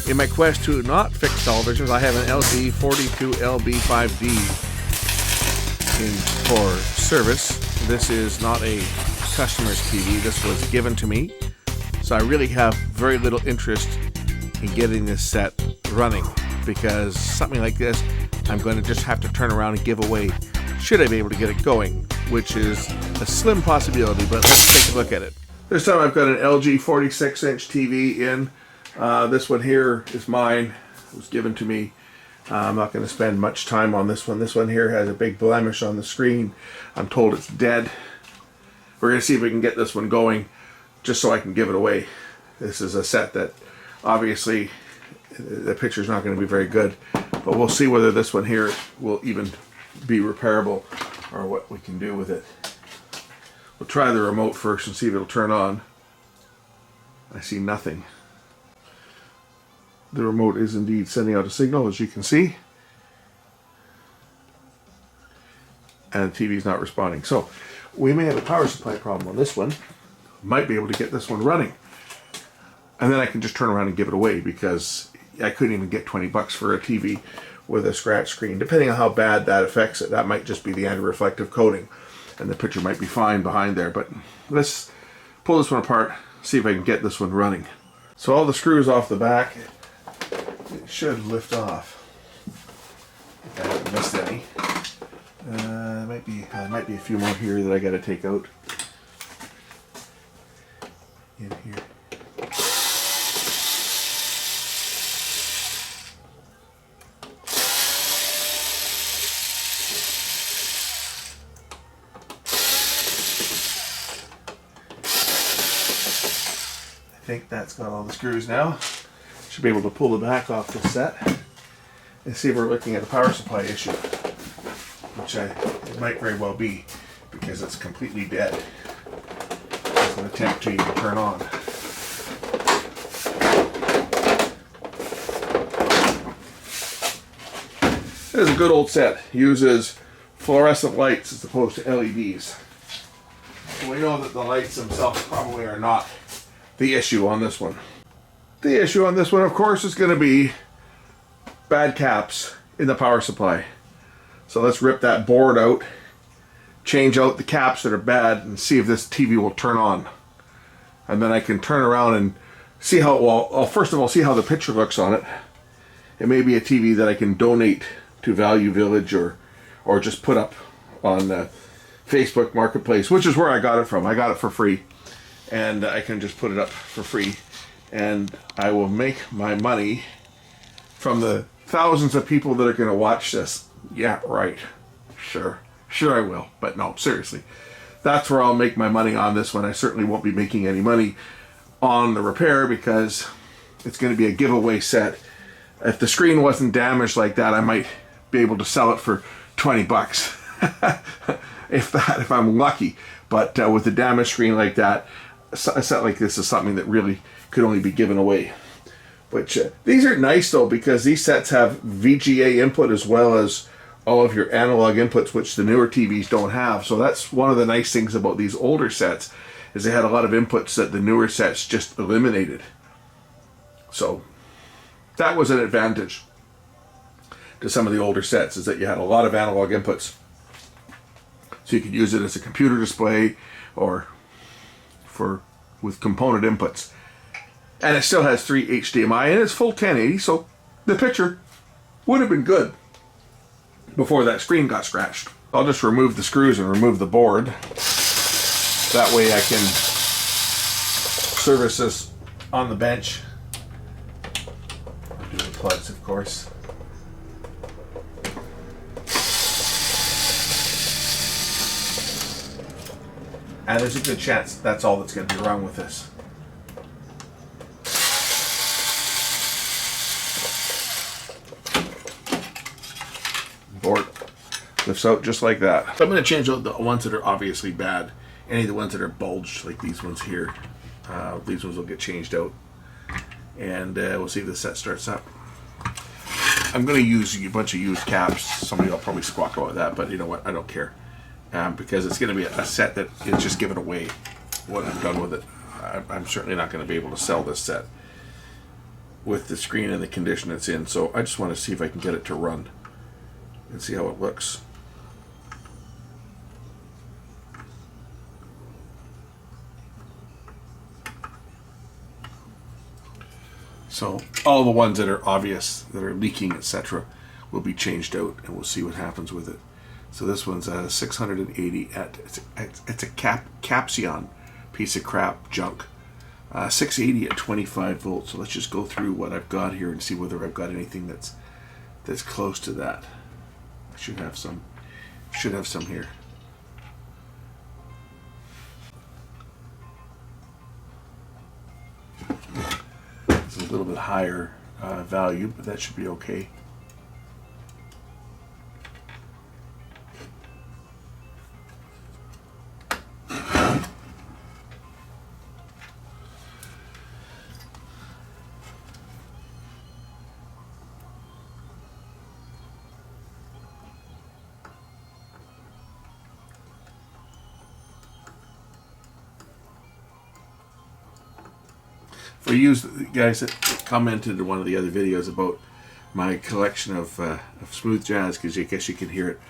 In my quest to not fix televisions, I have an LG 42LB5D for service. This is not a customer's TV. This was given to me. So I really have very little interest in getting this set running, because something like this I'm going to just have to turn around and give away should I be able to get it going, which is a slim possibility, but let's take a look at it. This time I've got an LG 46-inch TV in. This one here is mine. It was given to me. I'm not going to spend much time on this one. This one here has a big blemish on the screen. I'm told it's dead. We're going to see if we can get this one going just so I can give it away. This is a set that obviously the picture's not going to be very good, but we'll see whether this one here will even be repairable or what we can do with it. We'll try the remote first and see if it'll turn on. I see nothing. The remote is indeed sending out a signal, as you can see. And the TV is not responding. So we may have a power supply problem on this one. Might be able to get this one running. And then I can just turn around and give it away, because I couldn't even get 20 bucks for a TV with a scratch screen. Depending on how bad that affects it, that might just be the anti-reflective coating, and the picture might be fine behind there. But let's pull this one apart, see if I can get this one running. So all the screws off the back, it should lift off. I haven't missed any. Might be a few more here that I got to take out. In here. I think that's got all the screws now. Should be able to pull the back off the set and see if we're looking at a power supply issue, which it might very well be, because it's completely dead. It's an attempt to even turn on. This is a good old set. Uses fluorescent lights as opposed to LEDs. So we know that the lights themselves probably are not the issue on this one. The issue on this one, of course, is going to be bad caps in the power supply. So let's rip that board out, change out the caps that are bad, and see if this TV will turn on. And then I can turn around and see how, well, first of all, see how the picture looks on it. It may be a TV that I can donate to Value Village or just put up on Facebook Marketplace, which is where I got it from. I got it for free. And I can just put it up for free, and I will make my money from the thousands of people that are going to watch this. Yeah, right. Sure I will. But no, seriously. That's where I'll make my money on this one. I certainly won't be making any money on the repair, because it's going to be a giveaway set. If the screen wasn't damaged like that, I might be able to sell it for 20 bucks. if I'm lucky. But with a damaged screen like that, a set like this is something that really could only be given away. Which these are nice though, because these sets have VGA input as well as all of your analog inputs, which the newer TVs don't have. So that's one of the nice things about these older sets, is they had a lot of inputs that the newer sets just eliminated. So that was an advantage to some of the older sets, is that you had a lot of analog inputs. So you could use it as a computer display or with component inputs. And it still has 3 HDMI and it's full 1080, so the picture would have been good before that screen got scratched. I'll just remove the screws and remove the board. That way I can service this on the bench. Do the plugs, of course. And there's a good chance that's all that's going to be wrong with this. Board lifts out just like that. So I'm going to change out the ones that are obviously bad. Any of the ones that are bulged, like these ones here. These ones will get changed out. And we'll see if the set starts up. I'm going to use a bunch of used caps. Somebody will probably squawk about that, but you know what? I don't care. Because it's going to be a set that is just given away when I'm done with it. I'm certainly not going to be able to sell this set. with the screen and the condition it's in. So I just want to see if I can get it to run and see how it looks. So all the ones that are obvious, that are leaking, etc., will be changed out, and we'll see what happens with it. So this one's a 680 at, it's a Capsion piece of crap junk. 680 at 25 volts. So let's just go through what I've got here and see whether I've got anything that's close to that. I should have some. Here. It's a little bit higher value, but that should be okay. For you guys that commented in one of the other videos about my collection of smooth jazz, because I guess you can hear it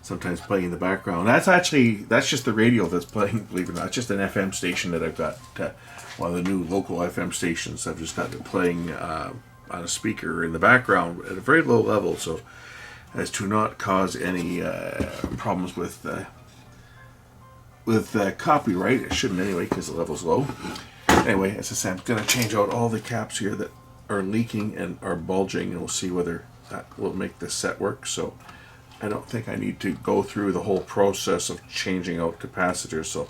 sometimes playing in the background. That's just the radio that's playing, believe it or not. It's just an FM station that I've got, one of the new local FM stations. I've just got it playing on a speaker in the background at a very low level, so as to not cause any problems with copyright. It shouldn't anyway, because the level's low. Anyway, as I said, I'm going to change out all the caps here that are leaking and are bulging, and we'll see whether that will make this set work. So I don't think I need to go through the whole process of changing out capacitors, so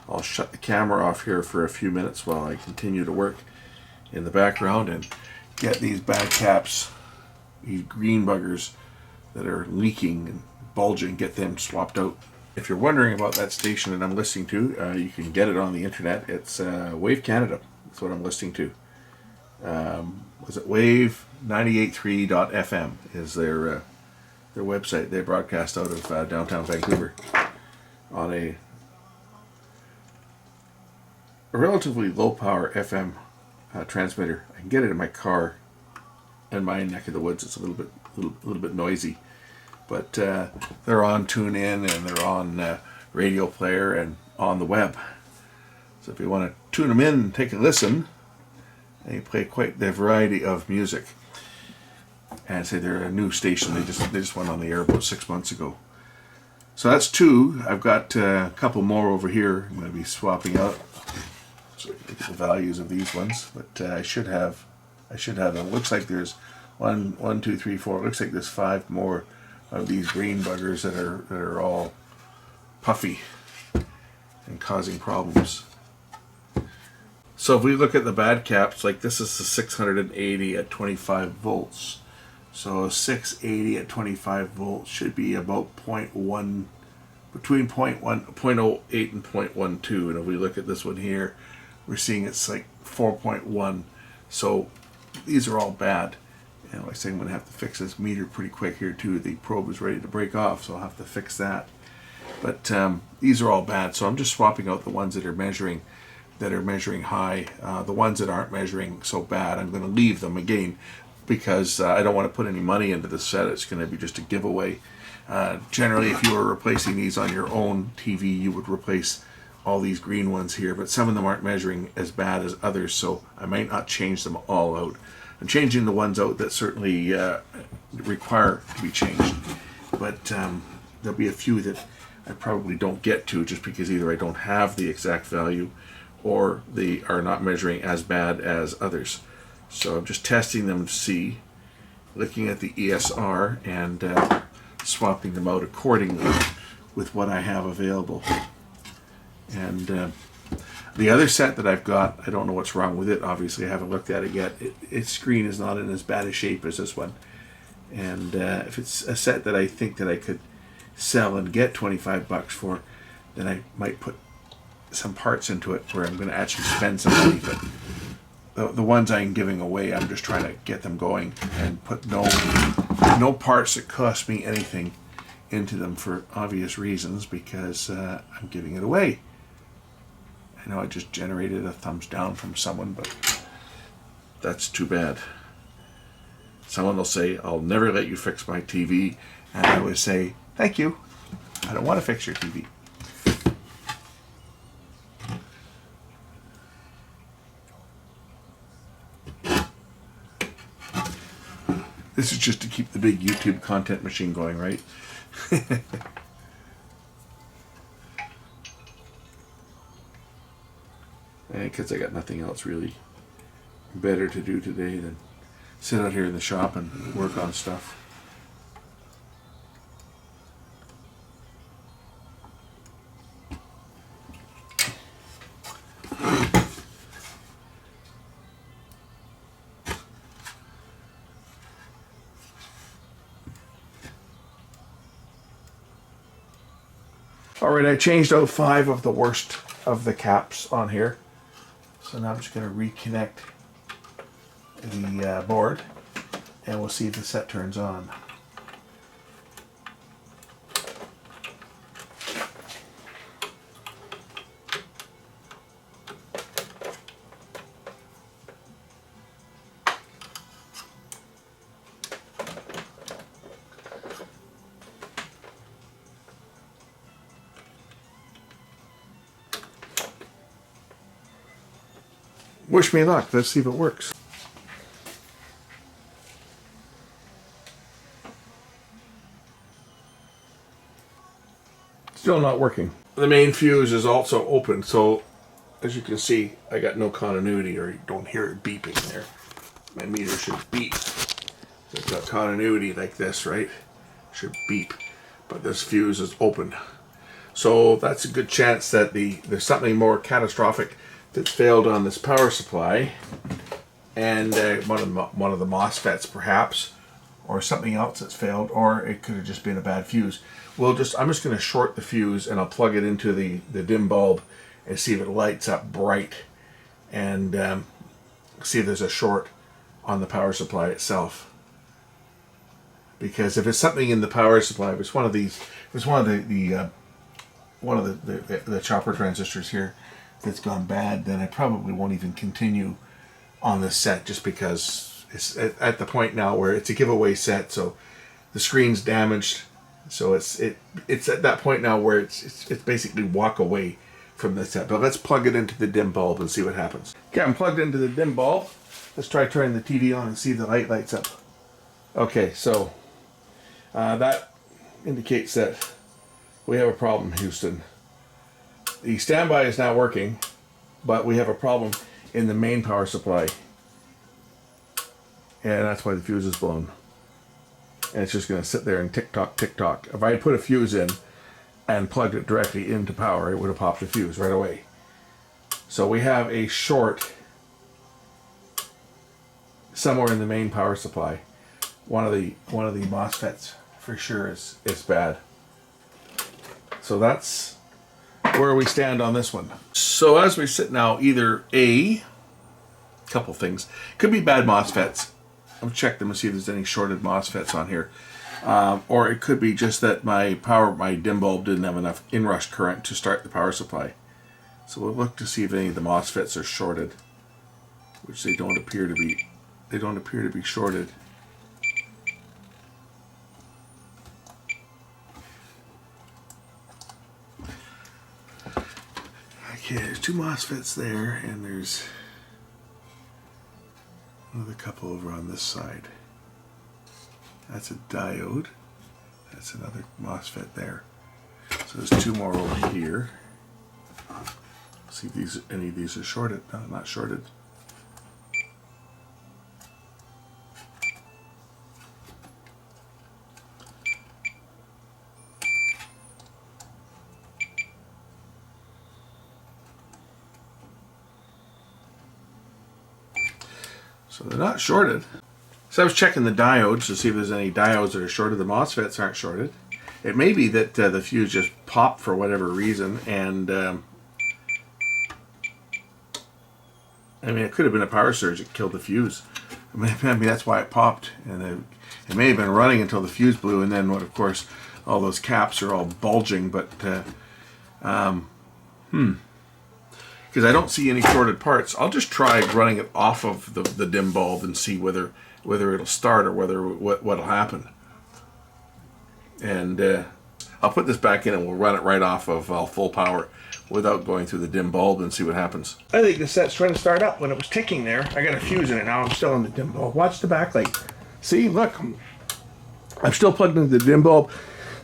I'll shut the camera off here for a few minutes while I continue to work in the background and get these bad caps, these green buggers that are leaking and bulging, get them swapped out. If you're wondering about that station that I'm listening to, you can get it on the internet. It's Wave Canada. That's what I'm listening to. Was it wave983.fm is their website. They broadcast out of downtown Vancouver on a relatively low power FM transmitter. I can get it in my car in my neck of the woods. It's a little bit noisy. But they're on TuneIn, and they're on Radio Player and on the web. So if you want to tune them in and take a listen, they play quite the variety of music. And say they're a new station. They just went on the air about 6 months ago. So that's two. I've got a couple more over here. I'm going to be swapping out. So you can look at the values of these ones. But I should have them. It looks like there's 1, 2, 3, 4. It looks like there's 5 more of these green buggers that are all puffy and causing problems. So if we look at the bad caps, like this is the 680 at 25 volts. So 680 at 25 volts should be about 0.1, between 0.08 and 0.12. And if we look at this one here, we're seeing it's like 4.1. So these are all bad. And like I say, I'm going to have to fix this meter pretty quick here too. The probe is ready to break off, so I'll have to fix that. But these are all bad, so I'm just swapping out the ones that are measuring high. The ones that aren't measuring so bad, I'm going to leave them again because I don't want to put any money into the set. It's going to be just a giveaway. Generally, if you were replacing these on your own TV, you would replace all these green ones here, but some of them aren't measuring as bad as others, so I might not change them all out. I'm changing the ones out that certainly require to be changed, but there'll be a few that I probably don't get to just because either I don't have the exact value or they are not measuring as bad as others. So I'm just testing them to see, looking at the ESR and swapping them out accordingly with what I have available. And the other set that I've got, I don't know what's wrong with it. Obviously, I haven't looked at it yet. Its screen is not in as bad a shape as this one. And if it's a set that I think that I could sell and get 25 bucks for, then I might put some parts into it where I'm going to actually spend some money. But the ones I'm giving away, I'm just trying to get them going and put no parts that cost me anything into them for obvious reasons, because I'm giving it away. I know I just generated a thumbs down from someone, but that's too bad. Someone will say, I'll never let you fix my TV. And I would say, thank you. I don't want to fix your TV. This is just to keep the big YouTube content machine going, right? Because I got nothing else really better to do today than sit out here in the shop and work on stuff. Alright, I changed out 5 of the worst of the caps on here. So now I'm just going to reconnect the board and we'll see if the set turns on. Wish me luck. Let's see if it works. Still not working. The main fuse is also open, so as you can see, I got no continuity, or you don't hear it beeping there. My meter should beep. It's got continuity like this, right? Should beep, but this fuse is open. So that's a good chance that there's something more catastrophic that's failed on this power supply, and one of the MOSFETs perhaps, or something else that's failed, or it could have just been a bad fuse. I'm just going to short the fuse and I'll plug it into the dim bulb and see if it lights up bright, and see if there's a short on the power supply itself. Because if it's something in the power supply, if it's one of these, if it's one of the chopper transistors here that's gone bad, then I probably won't even continue on this set, just because it's at the point now where it's a giveaway set, so the screen's damaged, so it's at that point now where it's basically walk away from the set. But let's plug it into the dim bulb and see what happens. Okay, I'm plugged into the dim bulb. Let's try turning the TV on and see if the light lights up. Okay, so that indicates that we have a problem, Houston. The standby is not working, but we have a problem in the main power supply. And that's why the fuse is blown. And it's just going to sit there and tick-tock, tick-tock. If I had put a fuse in and plugged it directly into power, it would have popped the fuse right away. So we have a short somewhere in the main power supply. One of the MOSFETs for sure is bad. So that's where we stand on this one. So as we sit now, either a couple things. Could be bad MOSFETs. I'll check them and see if there's any shorted MOSFETs on here. Or it could be just that my dim bulb didn't have enough inrush current to start the power supply. So we'll look to see if any of the MOSFETs are shorted, which they don't appear to be. They don't appear to be shorted. Okay, there's 2 MOSFETs there, and there's another couple over on this side. That's a diode. That's another MOSFET there. So there's 2 more over here. See if any of these are shorted. No, not shorted. So they're not shorted. So I was checking the diodes to see if there's any diodes that are shorted. The MOSFETs aren't shorted. It may be that the fuse just popped for whatever reason, and I mean, it could have been a power surge that killed the fuse. I mean that's why it popped, and it may have been running until the fuse blew, and then of course all those caps are all bulging. But because I don't see any shorted parts. I'll just try running it off of the dim bulb and see whether it'll start or what'll happen. And I'll put this back in and we'll run it right off of full power without going through the dim bulb and see what happens. I think the set's trying to start up when it was ticking there. I got a fuse in it now. I'm still in the dim bulb. Watch the backlight. See, look. I'm still plugged into the dim bulb.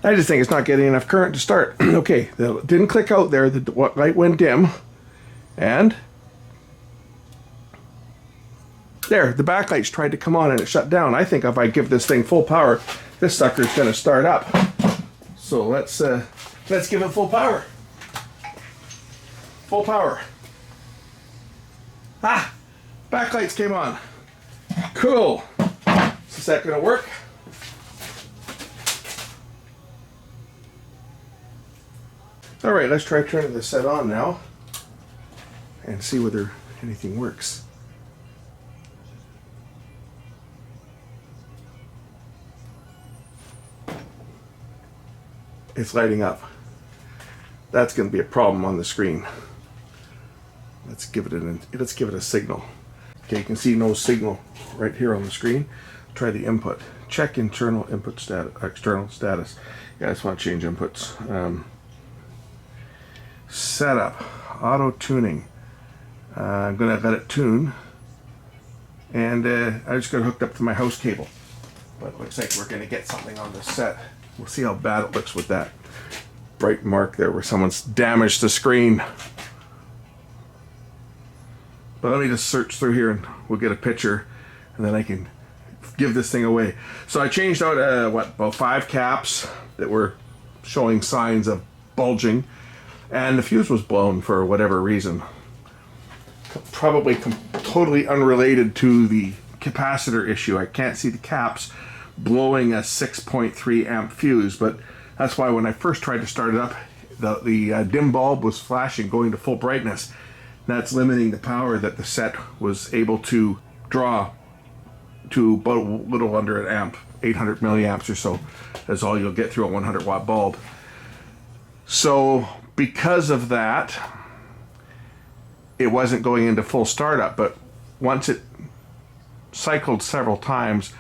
I just think it's not getting enough current to start. Okay, it didn't click out there. The light went dim. And there, the backlights tried to come on and it shut down. I think if I give this thing full power, this sucker's going to start up. So let's give it full power. Full power. Ah, backlights came on. Cool. Is that going to work? All right, let's try turning the set on now and see whether anything works. It's lighting up. That's going to be a problem on the screen. Let's give it a signal. Okay, you can see no signal right here on the screen. Try the input. Check internal input status, external status. Yeah, I just want to change inputs. Setup, auto tuning. I'm going to let it tune. And I just got it hooked up to my house cable. But it looks like we're going to get something on this set. We'll see how bad it looks with that bright mark there where someone's damaged the screen. But let me just search through here and we'll get a picture and then I can give this thing away. So I changed out about 5 caps that were showing signs of bulging, and the fuse was blown for whatever reason. Probably totally unrelated to the capacitor issue. I can't see the caps blowing a 6.3 amp fuse, but that's why when I first tried to start it up, the dim bulb was flashing going to full brightness. That's limiting the power that the set was able to draw to about a little under an amp. 800 milliamps or so is all you'll get through a 100 watt bulb. So because of that, it wasn't going into full startup, but once it cycled several times,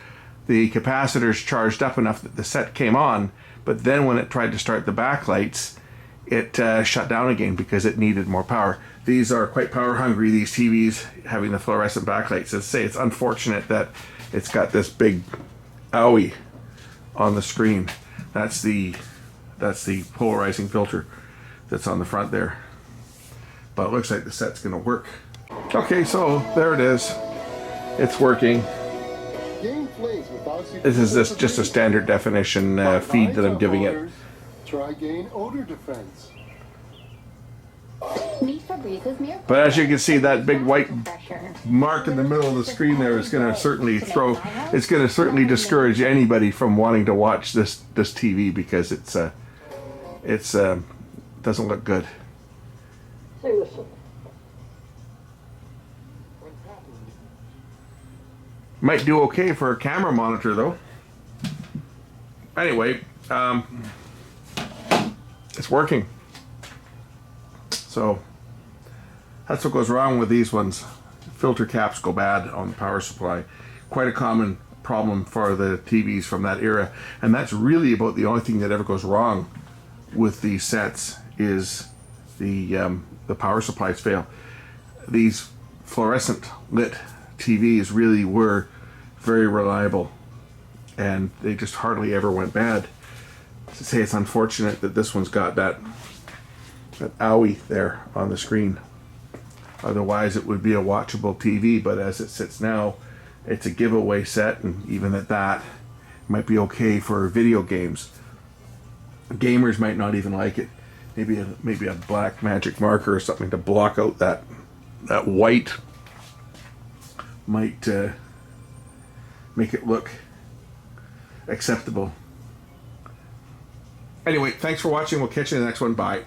the capacitors charged up enough that the set came on, but then when it tried to start the backlights, it shut down again because it needed more power. These are quite power hungry, these TVs, having the fluorescent backlights. As I say, it's unfortunate that it's got this big owie on the screen. That's the polarizing filter that's on the front there. But it looks like the set's gonna work. Okay, so there it is. It's working. This is just a standard definition feed that I'm giving it. Try gain odor defense. But as you can see, that big white mark in the middle of the screen there is going to certainly discourage anybody from wanting to watch this TV because it's doesn't look good. Hey, listen. Might do okay for a camera monitor though. Anyway, it's working. So that's what goes wrong with these ones. Filter caps go bad on the power supply. Quite a common problem for the TVs from that era. And that's really about the only thing that ever goes wrong with these sets is the power supplies fail. These fluorescent lit TVs really were very reliable and they just hardly ever went bad. To say it's unfortunate that this one's got that owie there on the screen. Otherwise it would be a watchable TV, but as it sits now, it's a giveaway set, and even at that, it might be okay for video games. Gamers might not even like it. Maybe a black magic marker or something to block out that white might make it look acceptable. Anyway, thanks for watching. We'll catch you in the next one. Bye.